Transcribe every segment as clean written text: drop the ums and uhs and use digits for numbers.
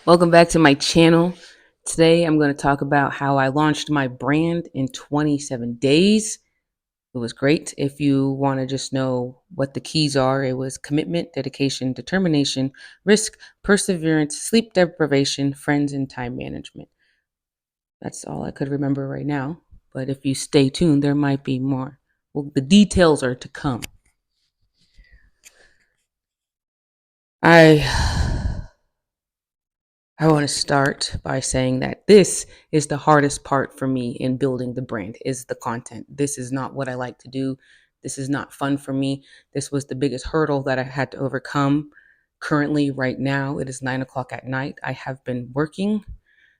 Welcome back to my channel. Today I'm going to talk about how I launched my brand in 27 days. It was great. If you want to just know what the keys are, it was commitment, dedication, determination, risk, perseverance, sleep deprivation, friends, and time management. That's all I could remember right now. But if you stay tuned, there might be more. Well, the details are to come. I I want to start by saying that this is the hardest part for me in building the brand is the content. This is not what I like to do. This is not fun for me. This was the biggest hurdle that I had to overcome. Currently, right now, it is 9 o'clock at night. I have been working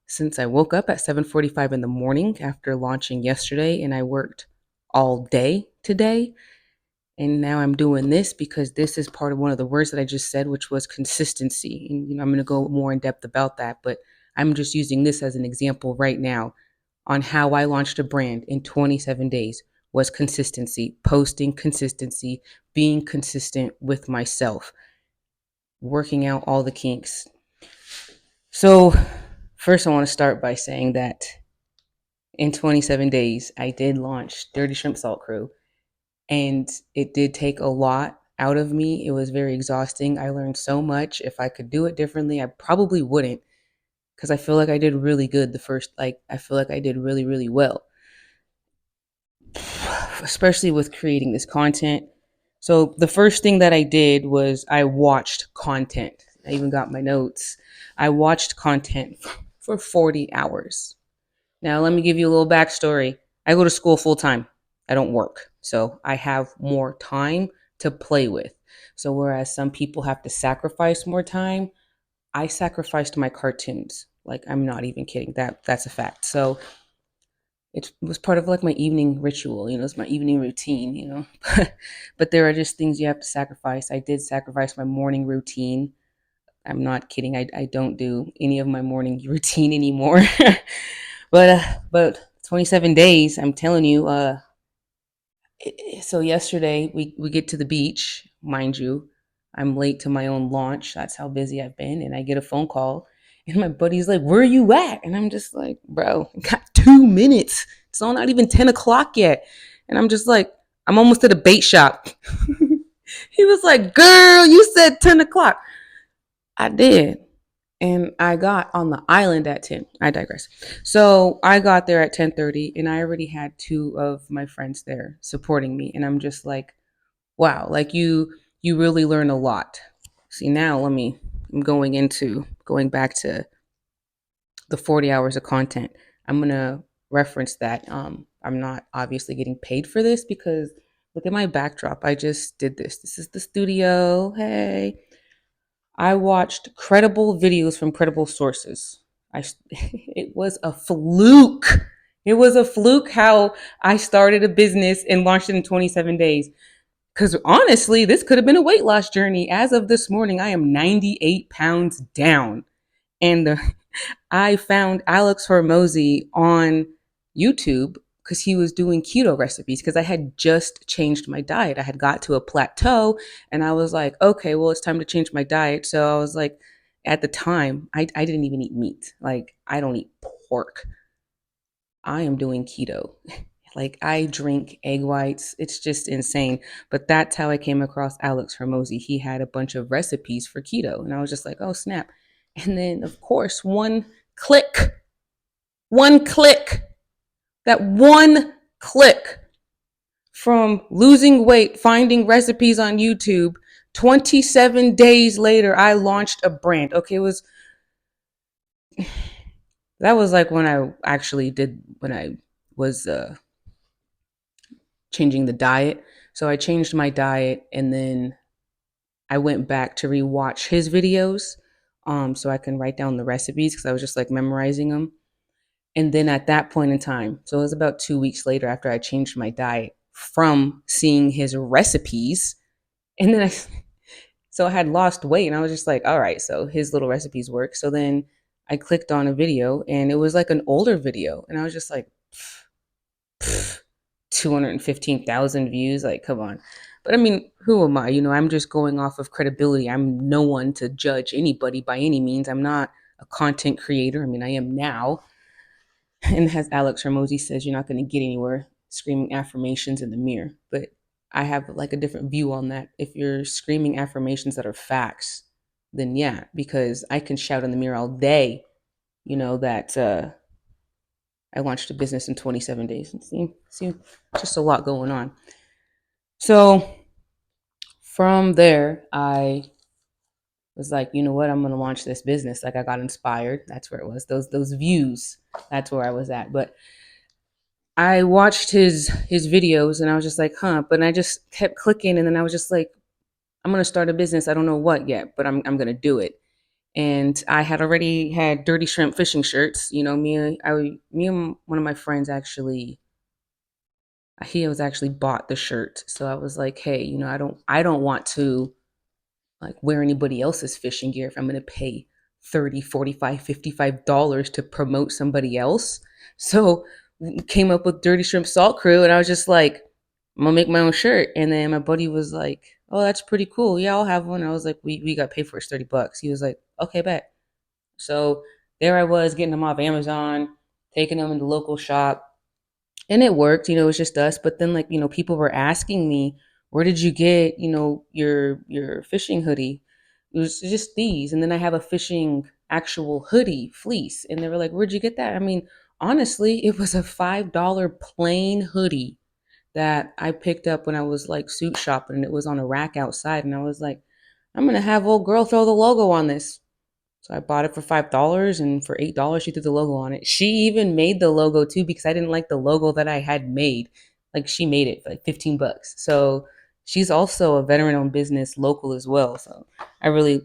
since I woke up at 7:45 in the morning after launching yesterday, and I worked all day today. And now I'm doing this because this is part of one of the words that I just said, which was consistency. And I'm going to go more in depth about that, but I'm just using this as an example right now on how I launched a brand in 27 days was consistency, posting consistency, being consistent with myself, working out all the kinks. So, first I want to start by saying that in 27 days, I did launch Dirty Shrimp Salt Crew. And it did take a lot out of me. It was very exhausting. I learned so much. If I could do it differently, I probably wouldn't because I feel like I did really good the first, I feel like I did really, really well, especially with creating this content. So the first thing that I did was I watched content. I even got my notes. I watched content for 40 hours. Now, let me give you a little backstory. I go to school full time. I don't work. So I have more time to play with. So whereas some people have to sacrifice more time, I sacrificed my cartoons. Like I'm not even kidding. That's a fact. So it was part of like my evening ritual, it's my evening routine. But there are just things you have to sacrifice. I did sacrifice my morning routine. I'm not kidding. I don't do any of my morning routine anymore. But 27 days, I'm telling you. So yesterday we get to the beach, mind you. I'm late to my own launch. That's how busy I've been, and I get a phone call, and my buddy's like, "Where are you at?" And I'm just like, "Bro, I got 2 minutes. It's not even 10 o'clock yet." And I'm just like, "I'm almost at a bait shop." He was like, "Girl, you said 10 o'clock." I did. And I got on the island at 10. I digress. So I got there at 10:30 and I already had two of my friends there supporting me. And I'm just like, wow, like you really learn a lot. See, now I'm going back to the 40 hours of content. I'm gonna reference that. I'm not obviously getting paid for this because look at my backdrop. I just did this. This is the studio. Hey. I watched credible videos from credible sources. It was a fluke. It was a fluke how I started a business and launched it in 27 days. Because honestly, this could have been a weight loss journey. As of this morning, I am 98 pounds down. And I found Alex Hormozy on YouTube because he was doing keto recipes because I had just changed my diet. I had got to a plateau and I was like, okay, well, it's time to change my diet. So I was like, at the time, I didn't even eat meat. Like, I don't eat pork. I am doing keto. Like, I drink egg whites. It's just insane. But that's how I came across Alex Hormozy. He had a bunch of recipes for keto. And I was just like, oh, snap. And then, of course, click, one click, that one click from losing weight, finding recipes on YouTube. 27 days later, I launched a brand. Okay, that was like when I was changing the diet. So I changed my diet and then I went back to rewatch his videos so I can write down the recipes because I was just like memorizing them. And then at that point in time, so it was about 2 weeks later after I changed my diet from seeing his recipes. And then so I had lost weight and I was just like, all right, so his little recipes work. So then I clicked on a video and it was like an older video. And I was just like, 215,000 views. Like, come on. But I mean, who am I? I'm just going off of credibility. I'm no one to judge anybody by any means. I'm not a content creator. I mean, I am now. And as Alex Hermosi says, you're not going to get anywhere screaming affirmations in the mirror. But I have like a different view on that. If you're screaming affirmations that are facts, then yeah, because I can shout in the mirror all day, that I launched a business in 27 days. And see, just a lot going on. So from there, I was like, you know what, I'm going to launch this business. Like I got inspired. That's where it was. Those views. That's where I was at. But I watched his videos and I was just like, huh. But I just kept clicking, and then I was just like, I'm gonna start a business. I don't know what yet, but I'm gonna do it. And I had already had Dirty Shrimp fishing shirts. Me and one of my friends actually, he was actually bought the shirt. So I was like, hey, I don't want to like wear anybody else's fishing gear if I'm gonna pay 30, 45, $55 to promote somebody else. So came up with Dirty Shrimp Salt Crew, and I was just like, I'm gonna make my own shirt. And then my buddy was like, oh, that's pretty cool. Yeah, I'll have one. I was like, we got paid for it. It's $30. He was like, okay, bet. So there I was getting them off Amazon, taking them in the local shop, and it worked. It was just us. But then, like, people were asking me, where did you get, your fishing hoodie? It was just these. And then I have a fishing actual hoodie fleece, and they were like, where'd you get that? I mean, honestly, it was a $5 plain hoodie that I picked up when I was like suit shopping, and it was on a rack outside, and I was like, I'm gonna have old girl throw the logo on this. So I bought it for $5, and for $8 she threw the logo on it. She even made the logo too because I didn't like the logo that I had made. Like she made it for like $15. So she's also a veteran owned business local as well. So I really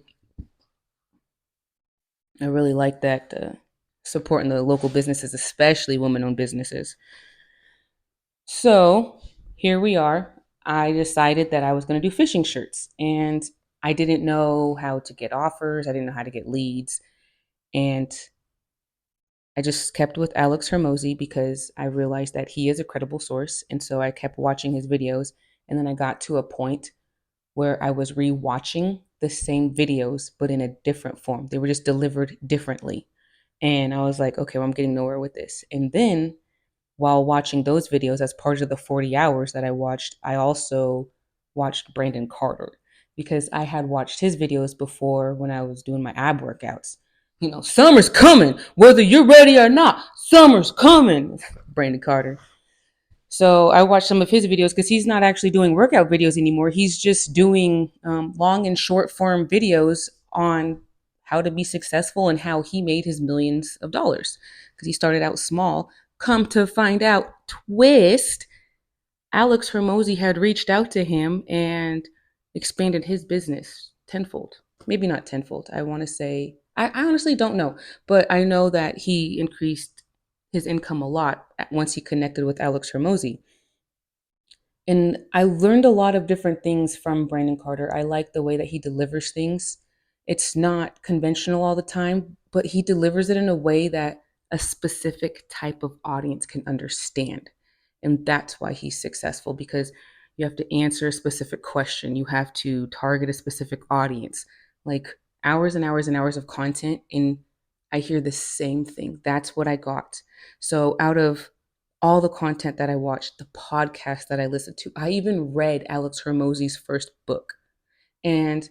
I really like that, supporting the local businesses, especially women owned businesses. So here we are. I decided that I was going to do fishing shirts, and I didn't know how to get offers. I didn't know how to get leads. And I just kept with Alex Hermosi because I realized that he is a credible source. And so I kept watching his videos. And then I got to a point where I was rewatching the same videos, but in a different form. They were just delivered differently. And I was like, okay, well, I'm getting nowhere with this. And then while watching those videos, as part of the 40 hours that I watched, I also watched Brandon Carter because I had watched his videos before when I was doing my ab workouts. Summer's coming, whether you're ready or not. Summer's coming, Brandon Carter. So I watched some of his videos because he's not actually doing workout videos anymore. He's just doing long and short form videos on how to be successful and how he made his millions of dollars. Because he started out small. Come to find out, twist, Alex Hermosi had reached out to him and expanded his business tenfold. Maybe not tenfold. I want to say, I honestly don't know, but I know that he increased his income a lot once he connected with Alex Hermosi. And I learned a lot of different things from Brandon Carter. I like the way that he delivers things. It's not conventional all the time, but he delivers it in a way that a specific type of audience can understand. And that's why he's successful, because you have to answer a specific question. You have to target a specific audience. Like hours and hours and hours of content, and I hear the same thing. That's what I got. So out of all the content that I watched, the podcast that I listened to, I even read Alex Hermosi's first book. And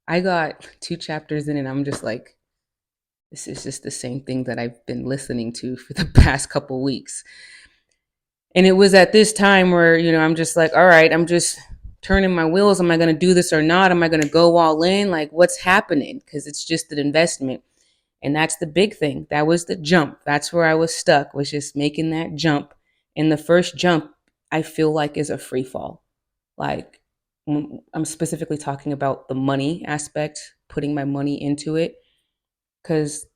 I got 2 chapters in, and I'm just like, this is just the same thing that I've been listening to for the past couple weeks. And it was at this time where, I'm just like, all right, I'm just turning my wheels. Am I going to do this or not? Am I going to go all in? Like, what's happening? Because it's just an investment. And that's the big thing. That was the jump. That's where I was stuck, was just making that jump. And the first jump, I feel like, is a free fall. Like, I'm specifically talking about the money aspect, putting my money into it. Because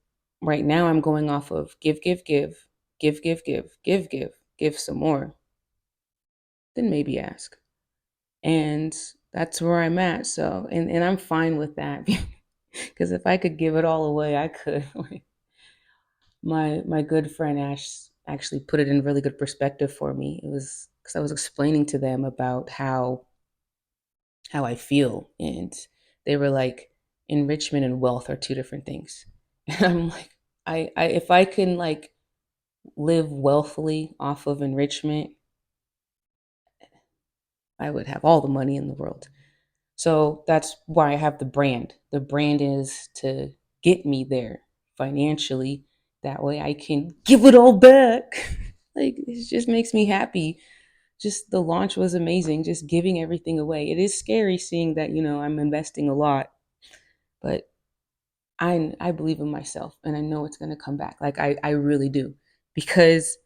right now I'm going off of give, give, give, give, give, give, give, give some more. Then maybe ask. And that's where I'm at. So, and I'm fine with that. Because if I could give it all away, I could. My good friend Ash actually put it in really good perspective for me. It was because I was explaining to them about how I feel, and they were like, enrichment and wealth are two different things. And I'm like, I if I can like live wealthily off of enrichment, I would have all the money in the world. So that's why I have the brand. The brand is to get me there financially. That way I can give it all back. Like, it just makes me happy. Just the launch was amazing, just giving everything away. It is scary seeing that, I'm investing a lot, but I believe in myself and I know it's going to come back. Like, I really do. Because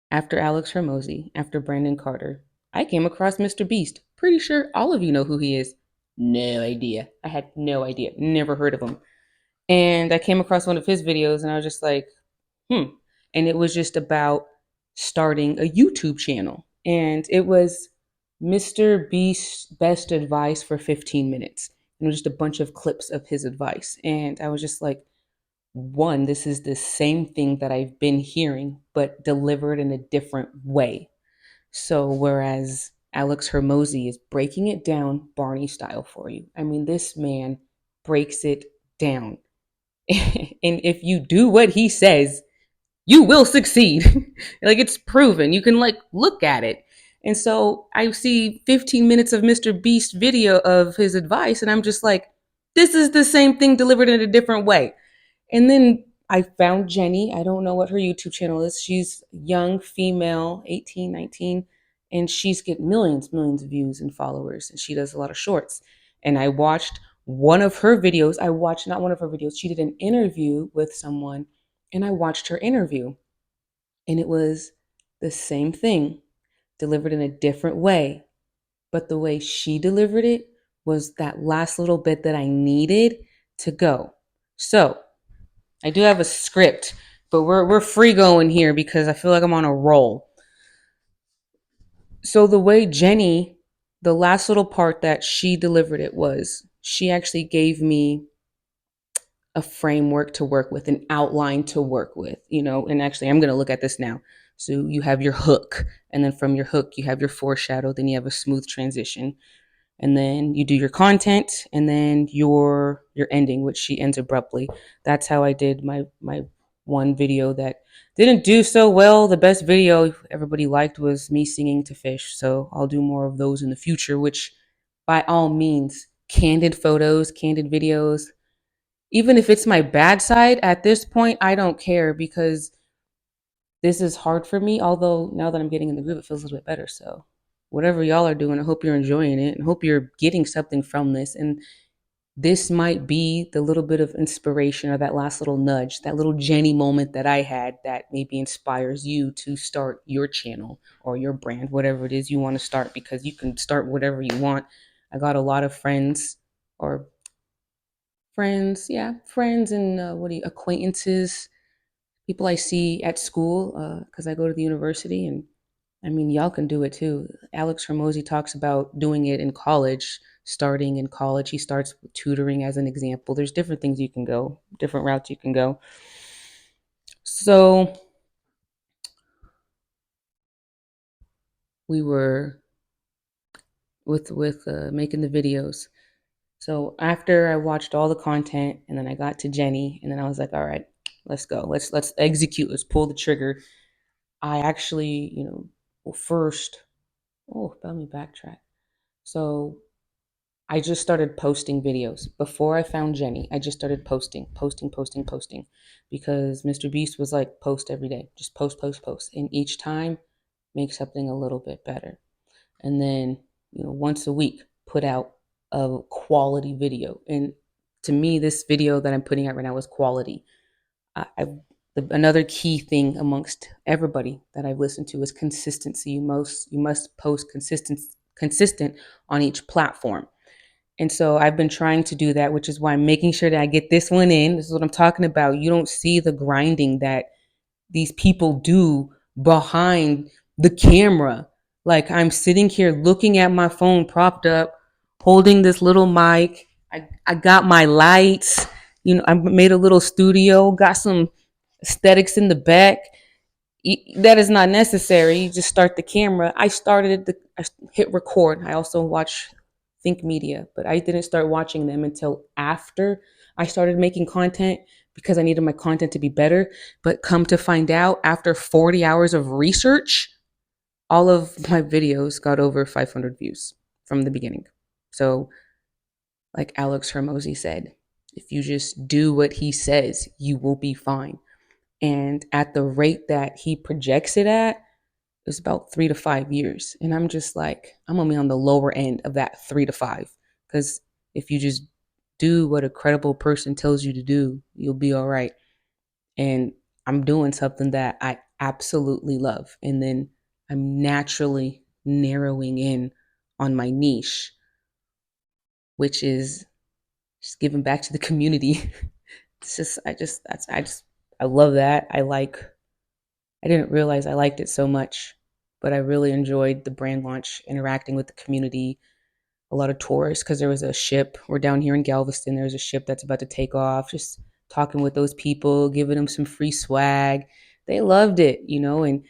after Alex Hermosi, after Brandon Carter, I came across Mr. Beast. Pretty sure all of you know who he is. No idea. I had no idea. Never heard of him. And I came across one of his videos and I was just like, hmm. And it was just about starting a YouTube channel. And it was Mr. Beast's best advice for 15 minutes. And it was just a bunch of clips of his advice. And I was just like, one, this is the same thing that I've been hearing, but delivered in a different way. So, whereas Alex Hermosi is breaking it down Barney style for you, I mean, this man breaks it down. And if you do what he says, you will succeed. Like, it's proven. You can like look at it. And so I see 15 minutes of Mr. Beast video of his advice, and I'm just like, this is the same thing delivered in a different way. And then I found Jenny. I don't know what her YouTube channel is. She's young, female, 18, 19, and she's get millions of views and followers. And she does a lot of shorts. And I watched one of her videos. I watched not one of her videos. She did an interview with someone, and I watched her interview. And it was the same thing, delivered in a different way. But the way she delivered it was that last little bit that I needed to go. So I do have a script, but we're free going here because I feel like I'm on a roll. So the way Jenny, the last little part that she delivered it was she actually gave me a framework to work with, an outline to work with, and actually I'm going to look at this now. So you have your hook, and then from your hook you have your foreshadow, then you have a smooth transition, and then you do your content, and then your ending, which she ends abruptly. That's how I did my one video that didn't do so well. The best video everybody liked was me singing to fish, so I'll do more of those in the future, which by all means, candid photos, candid videos. Even if it's my bad side at this point, I don't care because this is hard for me. Although now that I'm getting in the groove, it feels a little bit better. So whatever y'all are doing, I hope you're enjoying it and hope you're getting something from this. And this might be the little bit of inspiration or that last little nudge, that little Jenny moment that I had that maybe inspires you to start your channel or your brand, whatever it is you want to start, because you can start whatever you want. I got a lot of friends or friends, yeah, friends and acquaintances, people I see at school because I go to the university, and I mean, y'all can do it too. Alex Hormozy talks about doing it in college, starting in college. He starts with tutoring as an example. There's different things you can go, different routes you can go. So we were with making the videos. So after I watched all the content, and then I got to Jenny, and then I was like, all right, let's go. Let's execute. Let's pull the trigger. I actually, well, first, let me backtrack. So I just started posting videos. Before I found Jenny, I just started posting, because Mr. Beast was like, post every day, just post. And each time, make something a little bit better. And then, once a week, put out a quality video. And to me, this video that I'm putting out right now is quality. Another key thing amongst everybody that I've listened to is consistency. You must post consistent on each platform. And so I've been trying to do that, which is why I'm making sure that I get this one in. This is what I'm talking about. You don't see the grinding that these people do behind the camera. Like, I'm sitting here looking at my phone propped up, holding this little mic. I got my lights. I made a little studio, got some aesthetics in the back. That is not necessary. You just start the camera. I hit record. I also watch Think Media, but I didn't start watching them until after I started making content because I needed my content to be better. But come to find out, after 40 hours of research, all of my videos got over 500 views from the beginning. So, like Alex Hermosi said, if you just do what he says, you will be fine. And at the rate that he projects it at, it's about 3 to 5 years. And I'm just like, I'm gonna be on the lower end of that 3 to 5. Because if you just do what a credible person tells you to do, you'll be all right. And I'm doing something that I absolutely love. And then I'm naturally narrowing in on my niche, which is just giving back to the community. It's just, I love that. I didn't realize I liked it so much, but I really enjoyed the brand launch, interacting with the community, a lot of tourists, because there was a ship. We're down here in Galveston. There's a ship that's about to take off, just talking with those people, giving them some free swag. They loved it, and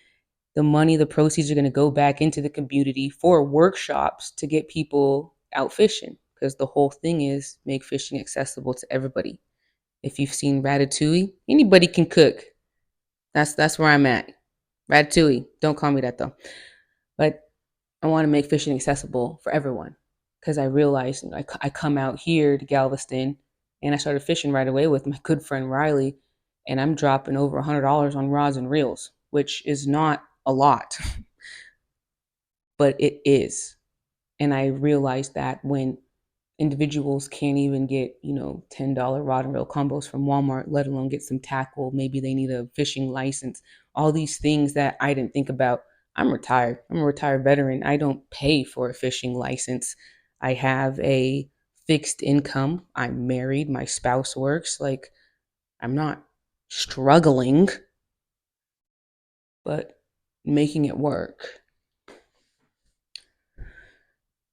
the money, the proceeds are going to go back into the community for workshops to get people out fishing, because the whole thing is make fishing accessible to everybody. If you've seen Ratatouille, anybody can cook. That's where I'm at. Ratatouille. Don't call me that though. But I want to make fishing accessible for everyone, because I realized, I come out here to Galveston and I started fishing right away with my good friend Riley, and I'm dropping over $100 on rods and reels, which is not a lot, but it is. And I realized that when individuals can't even get, $10 rod and reel combos from Walmart, let alone get some tackle. Maybe they need a fishing license. All these things that I didn't think about. I'm retired. I'm a retired veteran. I don't pay for a fishing license. I have a fixed income. I'm married. My spouse works. Like, I'm not struggling, but making it work.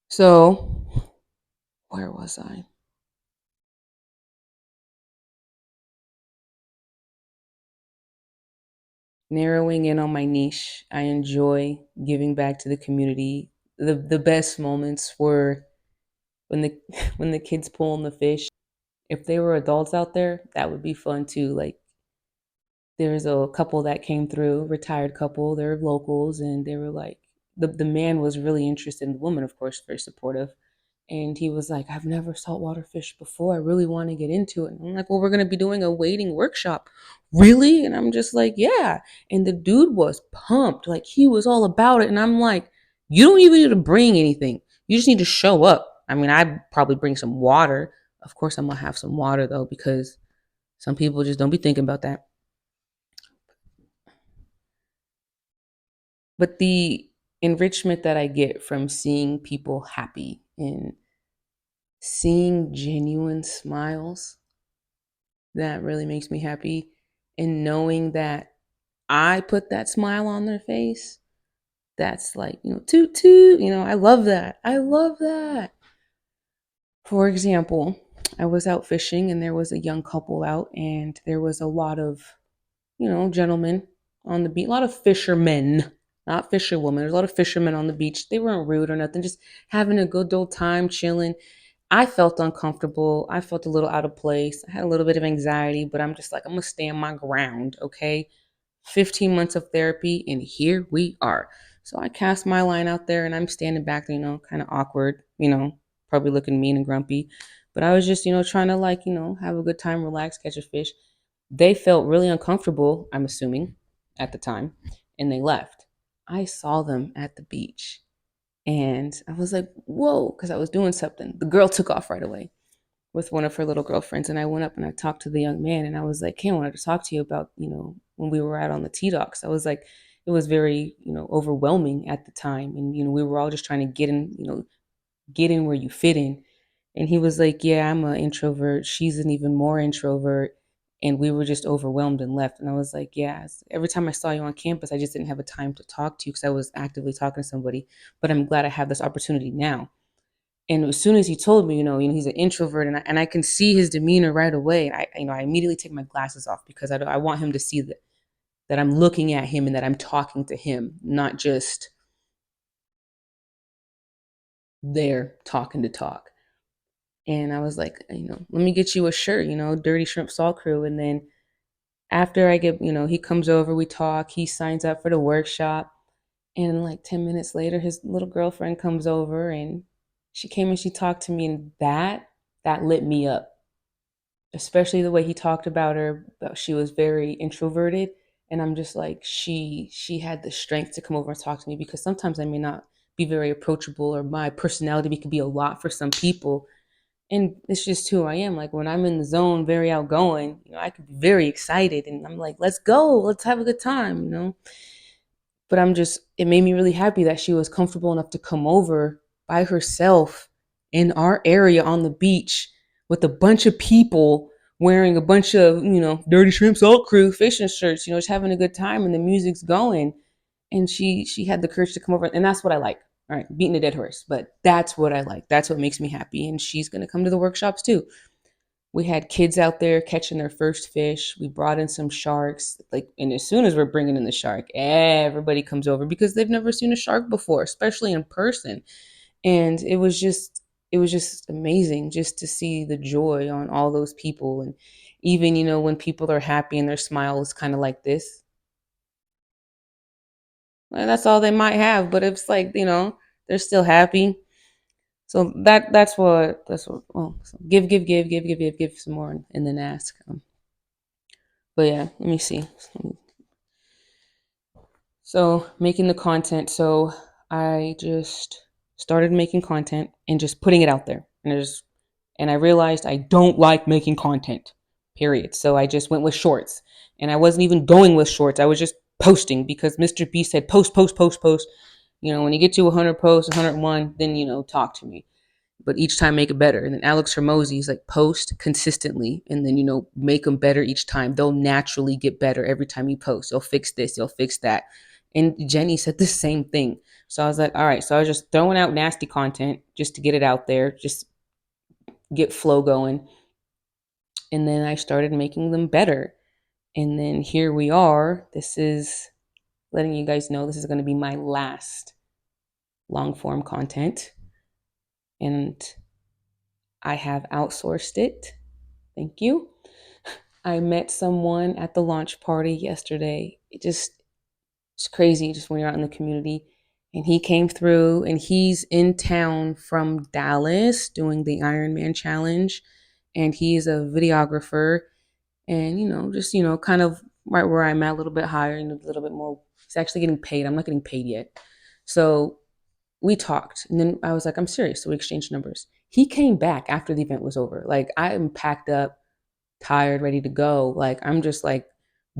So, where was I? Narrowing in on my niche. I enjoy giving back to the community. The best moments were when the when the kids pulling the fish. If they were adults out there, that would be fun too. Like, there's a couple that came through, retired couple, they're locals, and they were like, the man was really interested in the woman, of course, very supportive. And he was like, I've never saltwater fished before. I really want to get into it. And I'm like, well, we're going to be doing a wading workshop. Really? And I'm just like, yeah. And the dude was pumped. Like, he was all about it. And I'm like, you don't even need to bring anything. You just need to show up. I mean, I'd probably bring some water. Of course, I'm going to have some water, though, because some people just don't be thinking about that. But the enrichment that I get from seeing people happy and seeing genuine smiles, that really makes me happy. And knowing that I put that smile on their face, that's like, toot toot, I love that. I love that. For example, I was out fishing and there was a young couple out, and there was a lot of, gentlemen on the beach, a lot of fishermen, not fisherwomen. There's a lot of fishermen on the beach. They weren't rude or nothing, just having a good old time chilling. I felt uncomfortable. I felt a little out of place. I had a little bit of anxiety, but I'm just like, I'm going to stand my ground, okay? 15 months of therapy, and here we are. So I cast my line out there, and I'm standing back, kind of awkward, probably looking mean and grumpy. But I was just, trying to, like, have a good time, relax, catch a fish. They felt really uncomfortable, I'm assuming, at the time, and they left. I saw them at the beach, and I was like, whoa, because I was doing something. The girl took off right away with one of her little girlfriends. And I went up and I talked to the young man, and I was like, hey, I wanted to talk to you about, when we were out on the T docks. I was like, it was very, overwhelming at the time. And, we were all just trying to get in where you fit in. And he was like, yeah, I'm an introvert. She's an even more introvert. And we were just overwhelmed and left. And I was like, yeah, every time I saw you on campus, I just didn't have a time to talk to you because I was actively talking to somebody. But I'm glad I have this opportunity now. And as soon as he told me, he's an introvert, and I can see his demeanor right away. I immediately take my glasses off because I want him to see that I'm looking at him and that I'm talking to him, not just there talking to talk. And I was like, let me get you a shirt, Dirty Shrimp Salt Crew. And then after I get, he comes over, we talk, he signs up for the workshop. And like 10 minutes later, his little girlfriend comes over and she came and she talked to me, and that lit me up. Especially the way he talked about her. She was very introverted. And I'm just like, she had the strength to come over and talk to me, because sometimes I may not be very approachable, or my personality could be a lot for some people. And it's just who I am. Like when I'm in the zone, very outgoing, I could be very excited and I'm like, let's go, let's have a good time. But it made me really happy that she was comfortable enough to come over by herself in our area on the beach with a bunch of people wearing a bunch of, Dirty Shrimp Salt Crew fishing shirts, just having a good time, and the music's going. And she had the courage to come over, and that's what I like. All right, beating a dead horse, but that's what I like. That's what makes me happy. And she's going to come to the workshops too. We had kids out there catching their first fish. We brought in some sharks. And as soon as we're bringing in the shark, everybody comes over because they've never seen a shark before, especially in person. And it was just amazing just to see the joy on all those people. And even, when people are happy and their smile is kind of like this, well, that's all they might have, but it's like, they're still happy. So that's what. Well, so give some more, and then ask. But yeah, let me see. So making the content. So I just started making content and just putting it out there, and I realized I don't like making content. Period. So I just went with shorts, and I wasn't even going with shorts. I was just posting because Mr. B said post, post, post, post. When you get to 100 posts, 101, then talk to me, but each time make it better. And then Alex Hermosi is like, post consistently and then, make them better each time. They'll naturally get better every time you post. You'll fix this, you'll fix that. And Jenny said the same thing. So I was like, all right. So I was just throwing out nasty content just to get it out there, just get flow going. And then I started making them better. And then here we are. This is letting you guys know this is going to be my last long form content. And I have outsourced it. Thank you. I met someone at the launch party yesterday. It's crazy just when you're out in the community. And he came through, and he's in town from Dallas doing the Ironman challenge. And he's a videographer, and, kind of right where I'm at, a little bit higher and a little bit more. He's actually getting paid. I'm not getting paid yet. So we talked, and then I was like, I'm serious. So we exchanged numbers. He came back after the event was over. Like, I'm packed up, tired, ready to go. Like, I'm just like,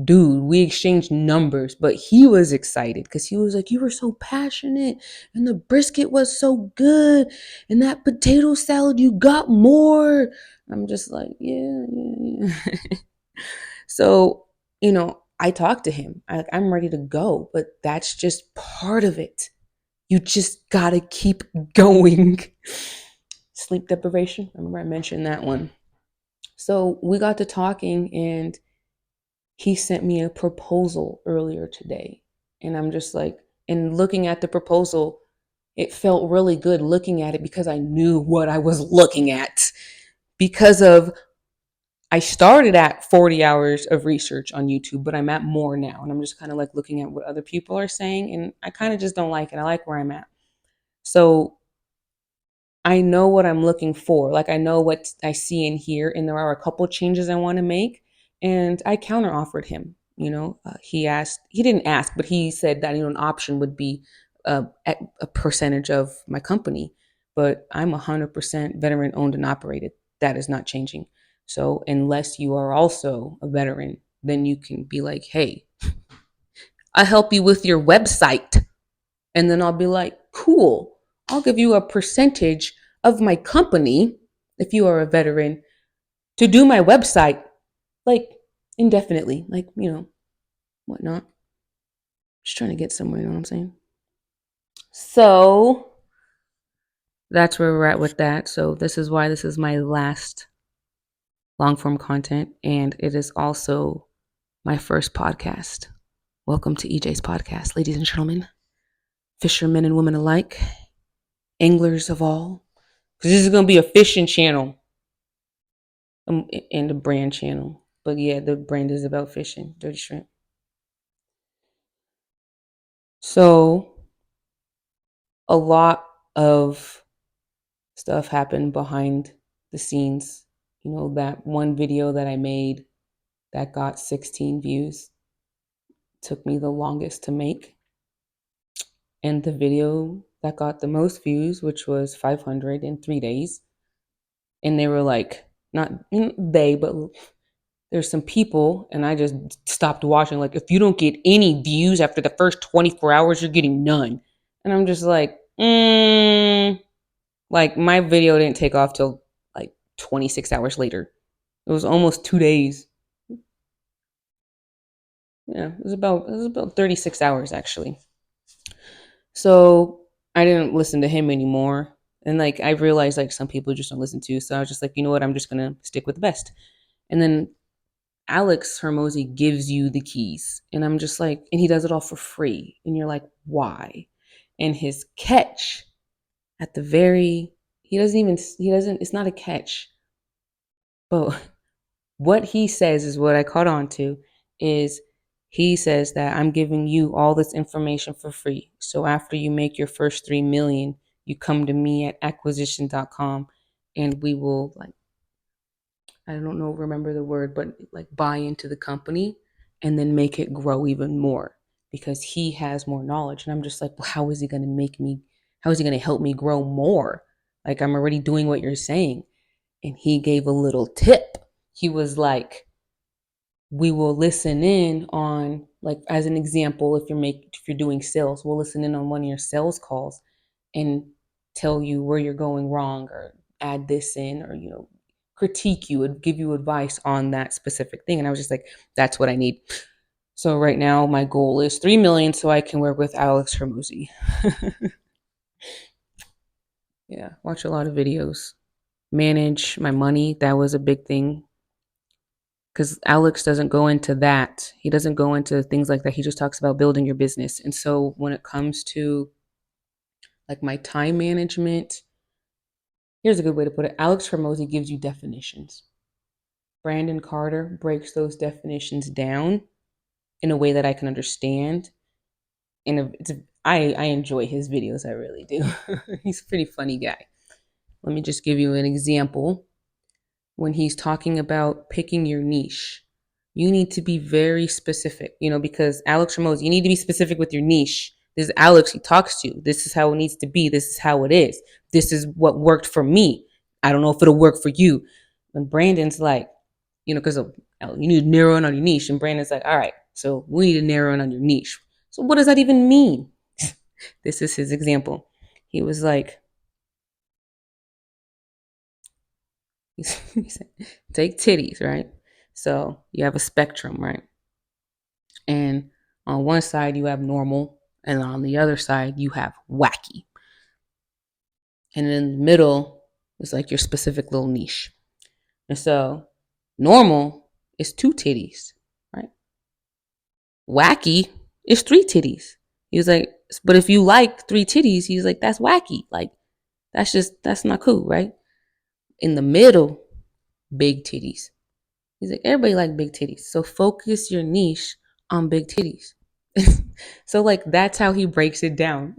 dude, we exchanged numbers, but he was excited because he was like, you were so passionate, and the brisket was so good, and that potato salad, you got more. I'm just like, yeah. So, I talked to him. I'm ready to go, but that's just part of it. You just gotta keep going. Sleep deprivation. Remember I mentioned that one. So we got to talking, and he sent me a proposal earlier today. And I'm just like, and looking at the proposal, it felt really good looking at it because I knew what I was looking at. I started at 40 hours of research on YouTube, but I'm at more now. And I'm just kind of like looking at what other people are saying. And I kind of just don't like it. I like where I'm at. So I know what I'm looking for. Like, I know what I see and hear, and there are a couple changes I want to make. And I counter offered him. He didn't ask, but he said that an option would be at a percentage of my company. But I'm 100% veteran owned and operated. That is not changing. So unless you are also a veteran, then you can be like, hey, I'll help you with your website. And then I'll be like, cool, I'll give you a percentage of my company, if you are a veteran, to do my website, like, indefinitely, like, whatnot. Just trying to get somewhere, you know what I'm saying? So that's where we're at with that. So this is why this is my last long form content. And it is also my first podcast. Welcome to EJ's podcast, ladies and gentlemen, fishermen and women alike. anglers of all. Because this is going to be a fishing channel and a brand channel. But yeah, the brand is about fishing, Dirty Shrimp. So a lot of stuff happened behind the scenes. You know, that one video that I made that got 16 views took me the longest to make. And the video that got the most views, which was 500 in 3 days, and they were like, not they, but there's some people, and I just stopped watching. Like, if you don't get any views after the first 24 hours, you're getting none. And I'm just like, like my video didn't take off till like 26 hours later. It was almost 2 days. Yeah, it was about 36 hours actually. So I didn't listen to him anymore. And like I realized like some people just don't listen to. So I was just like, you know what, I'm just gonna stick with the best. And then Alex Hermosi gives you the keys. And I'm just like, and he does it all for free. And you're like, why? And his catch at the very, it's not a catch. But what he says is what I caught on to is he says that I'm giving you all this information for free. So after you make your first 3 million, you come to me at acquisition.com and we will like, I don't know, remember the word, but like buy into the company and then make it grow even more because he has more knowledge. And I'm just like, well, how is he going to help me grow more? Like I'm already doing what you're saying. And he gave a little tip. He was like, we will listen in on, like as an example, if you're doing sales, we'll listen in on one of your sales calls and tell you where you're going wrong or add this in or critique you and give you advice on that specific thing. And I was just like, that's what I need. So right now my goal is 3 million so I can work with Alex Hermosi. Yeah, watch a lot of videos, manage my money. That was a big thing because Alex doesn't go into that. He doesn't go into things like that. He just talks about building your business. And so when it comes to like my time management, here's a good way to put it. Alex Hermosi gives you definitions. Brandon Carter breaks those definitions down in a way that I can understand. I enjoy his videos. I really do. He's a pretty funny guy. Let me just give you an example. When he's talking about picking your niche, you need to be very specific, because Alex Ramones, you need to be specific with your niche. This is Alex he talks to. This is how it needs to be. This is how it is. This is what worked for me. I don't know if it'll work for you. And Brandon's like, because you need to narrow in on your niche. And Brandon's like, all right, so we need to narrow in on your niche. So what does that even mean? This is his example. He was like, he said, take titties, right? So you have a spectrum, right? And on one side you have normal, and on the other side you have wacky. And in the middle is like your specific little niche. And so normal is 2 titties, right? Wacky is 3 titties. He was like, but if you like 3 titties, he's like, that's wacky. Like, that's not cool, right? In the middle, big titties. He's like, everybody like big titties. So focus your niche on big titties. So like that's how he breaks it down.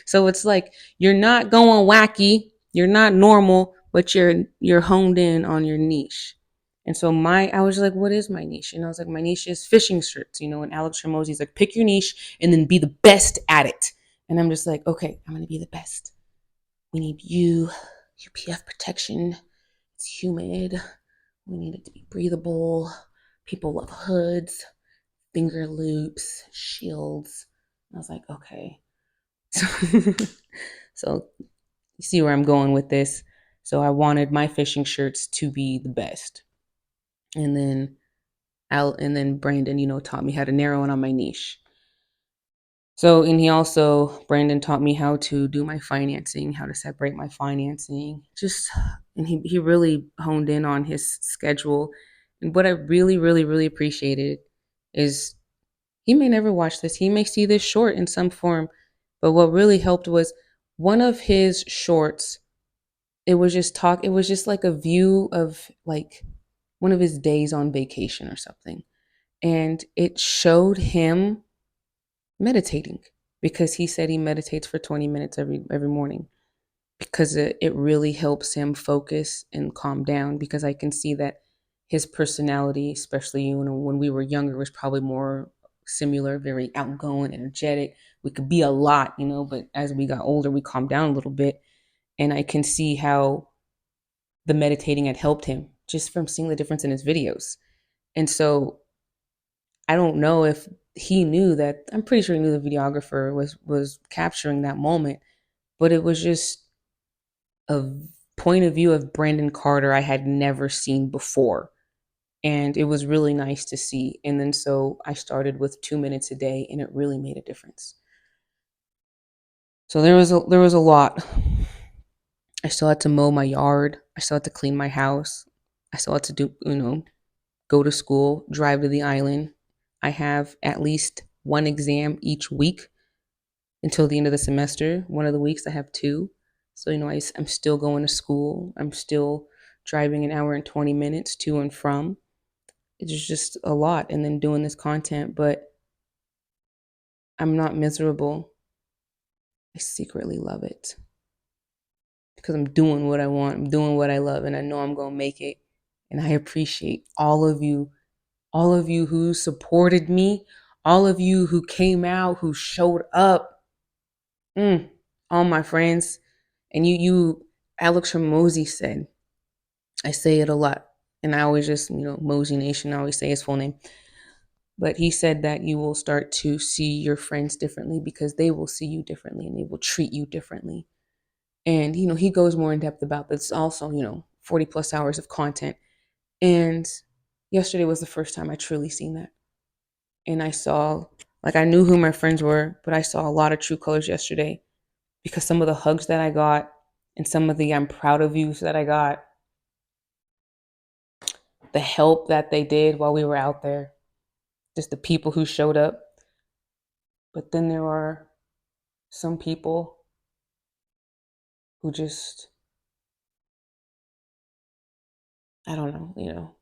So it's like you're not going wacky, you're not normal, but you're honed in on your niche. And so I was like, what is my niche? And I was like, my niche is fishing shirts, and Alex Hermosi's like, pick your niche and then be the best at it. And I'm just like, okay, I'm gonna be the best. We need UPF protection. It's humid. We need it to be breathable. People love hoods, finger loops, shields. I was like, okay. So you see where I'm going with this. So I wanted my fishing shirts to be the best. And then Brandon, taught me how to narrow in on my niche. So, and Brandon taught me how to do my financing, how to separate my financing. And he really honed in on his schedule. And what I really, really, really appreciated is he may never watch this. He may see this short in some form. But what really helped was one of his shorts, it was just like a view of like one of his days on vacation or something. And it showed him meditating because he said he meditates for 20 minutes every morning because it really helps him focus and calm down because I can see that his personality, especially when we were younger, was probably more similar, very outgoing, energetic. We could be a lot, but as we got older, we calmed down a little bit. And I can see how the meditating had helped him just from seeing the difference in his videos. And so I don't know if he knew that. I'm pretty sure he knew the videographer was capturing that moment, but it was just a point of view of Brandon Carter I had never seen before. And it was really nice to see. And then so I started with 2 minutes a day and it really made a difference. So there was a lot. I still had to mow my yard. I still had to clean my house. I still had to do, go to school, drive to the island. I have at least one exam each week until the end of the semester. One of the weeks I have two. So, I'm still going to school. I'm still driving an hour and 20 minutes to and from. It's just a lot. And then doing this content, but I'm not miserable. I secretly love it because I'm doing what I want. I'm doing what I love, and I know I'm going to make it. And I appreciate all of you who supported me, all of you who came out, who showed up. All my friends. And Alex Hormozi said, I say it a lot, and I always just, Mosey Nation, I always say his full name. But he said that you will start to see your friends differently because they will see you differently and they will treat you differently. And, he goes more in depth about this also, 40 plus hours of content. And yesterday was the first time I truly seen that. And I saw, like, I knew who my friends were, but I saw a lot of true colors yesterday because some of the hugs that I got and some of the I'm proud of yous that I got, the help that they did while we were out there, just the people who showed up. But then there are some people who just, I don't know,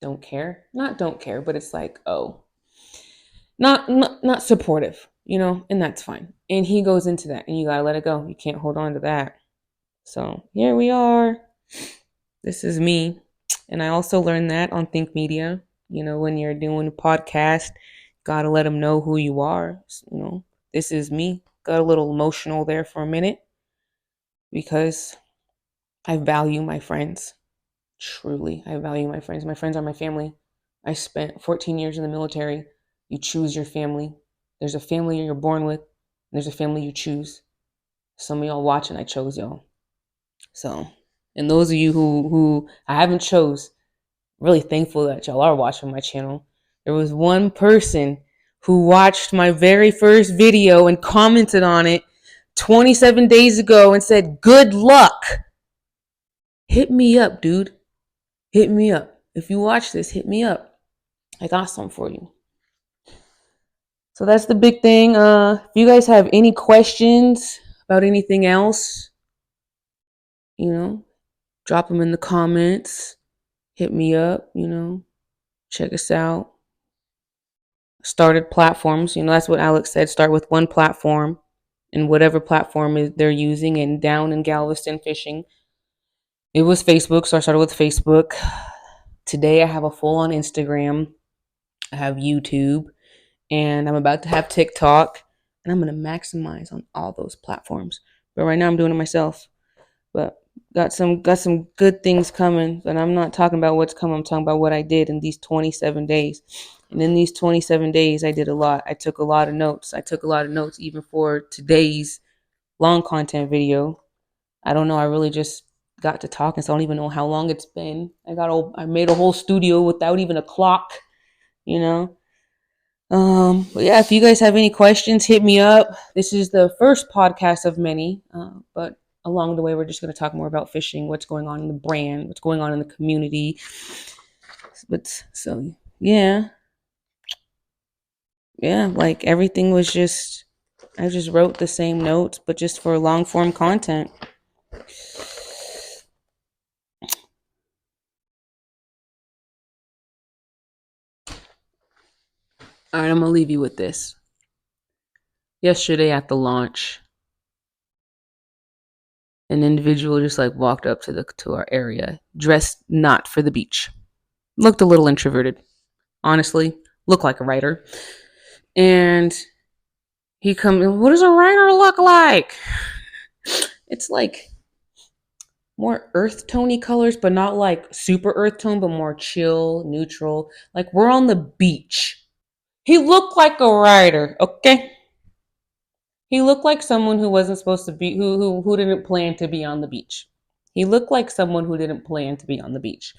don't care. Not don't care, but it's like, oh, not supportive, and that's fine. And he goes into that and you got to let it go. You can't hold on to that. So here we are. This is me. And I also learned that on Think Media. When you're doing a podcast, gotta let them know who you are. This is me. Got a little emotional there for a minute because I value my friends. Truly, I value my friends. My friends are my family. I spent 14 years in the military. You choose your family. There's a family you're born with, and there's a family you choose. Some of y'all watching, I chose y'all. So, and those of you who I haven't chose, really thankful that y'all are watching my channel. There was one person who watched my very first video and commented on it 27 days ago and said, "Good luck." Hit me up, dude. Hit me up. If you watch this, hit me up. I got something for you. So that's the big thing. If you guys have any questions about anything else, drop them in the comments. Hit me up, check us out. Started platforms, that's what Alex said. Start with one platform and whatever platform they're using. And down in Galveston fishing, it was Facebook. So I started with Facebook. Today I have a full on Instagram. I have YouTube. And I'm about to have TikTok, and I'm going to maximize on all those platforms. But right now I'm doing it myself. But got some good things coming, but I'm not talking about what's coming. I'm talking about what I did in these 27 days. And in these 27 days, I did a lot. I took a lot of notes. I took a lot of notes even for today's long content video. I don't know. I really just got to talking, so I don't even know how long it's been. I made a whole studio without even a clock, But yeah, if you guys have any questions, hit me up. This is the first podcast of many, but along the way, we're just going to talk more about fishing, what's going on in the brand, what's going on in the community. But yeah, like everything was just I just wrote the same notes, but just for long form content. All right, I'm gonna leave you with this. Yesterday at the launch, an individual just like walked up to our area, dressed not for the beach. Looked a little introverted, honestly. Looked like a writer. And he comes, what does a writer look like? It's like more earth tony colors, but not like super earth tone, but more chill, neutral. Like we're on the beach. He looked like a writer, okay? He looked like someone who wasn't supposed to be, who didn't plan to be on the beach. He looked like someone who didn't plan to be on the beach.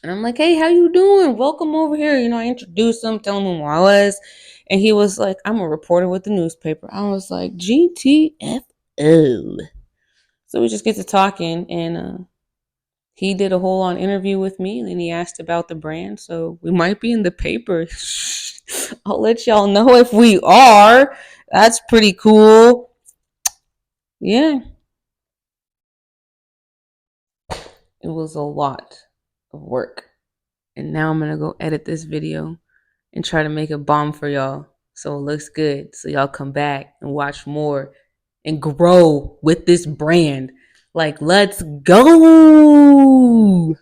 And I'm like, hey, how you doing? Welcome over here. You know, I introduced him, telling him who I was. And he was like, I'm a reporter with the newspaper. I was like, GTFO. So we just get to talking, and he did a whole on interview with me, and then he asked about the brand. So we might be in the paper. I'll let y'all know if we are. That's pretty cool. Yeah. It was a lot of work. And now I'm going to go edit this video and try to make a bomb for y'all so it looks good. So y'all come back and watch more and grow with this brand. Like, let's go.